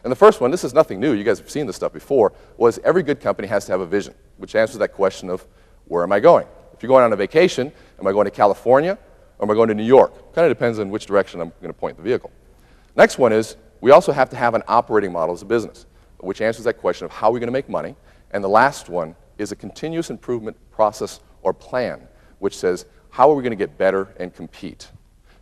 And the first one, this is nothing new, you guys have seen this stuff before, was every good company has to have a vision, which answers that question of where am I going? If you're going on a vacation, am I going to California or am I going to New York? Kind of depends on which direction I'm going to point the vehicle. Next one is we also have to have an operating model as a business, which answers that question of how are we going to make money. And the last one is a continuous improvement process or plan, which says how are we going to get better and compete.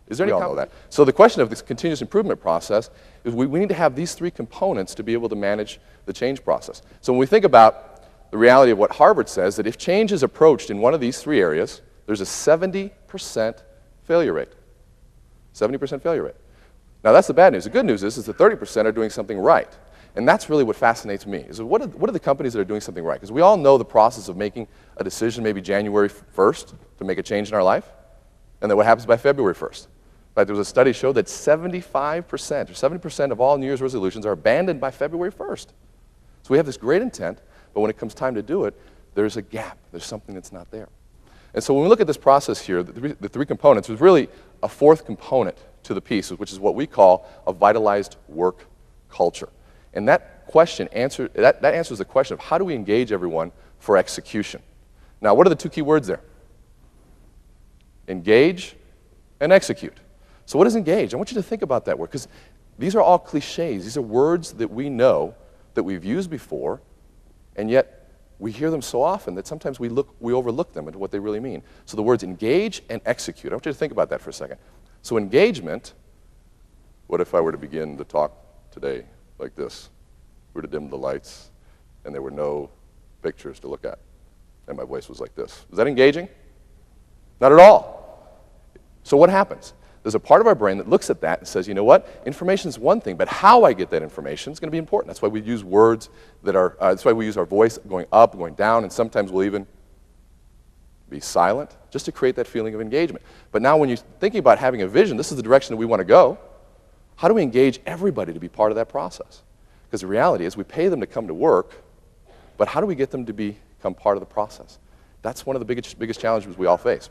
Is there any know that? So the question of this continuous improvement process is we need to have these three components to be able to manage the change process. So when we think about the reality of what Harvard says, that if change is approached in one of these three areas, there's a 70% failure rate. 70% failure rate. Now that's the bad news. The good news is that 30% are doing something right. And that's really what fascinates me, is what are the companies that are doing something right? Because we all know the process of making a decision maybe January 1st to make a change in our life, and then what happens by February 1st. In fact, there was a study showed that 75% or 70% of all New Year's resolutions are abandoned by February 1st. So we have this great intent, but when it comes time to do it, there's a gap. There's something that's not there. And so when we look at this process here, the three components, there's really a fourth component to the piece, which is what we call a vitalized work culture. And that question answers the question of how do we engage everyone for execution. Now, what are the two key words there? Engage and execute. So what is engage? I want you to think about that word, because these are all cliches. These are words that we know, that we've used before, and yet we hear them so often that sometimes we overlook them into what they really mean. So the words engage and execute. I want you to think about that for a second. So engagement, what if I were to begin to talk today like this? We were to dim the lights, and there were no pictures to look at, and my voice was like this. Is that engaging? Not at all. So what happens? There's a part of our brain that looks at that and says, you know what? Information is one thing, but how I get that information is going to be important. That's why we use words that are, that's why we use our voice going up, going down, and sometimes we'll even be silent just to create that feeling of engagement. But now when you're thinking about having a vision, this is the direction that we want to go. How do we engage everybody to be part of that process? Because the reality is we pay them to come to work, but how do we get them to become part of the process? That's one of the biggest challenges we all face.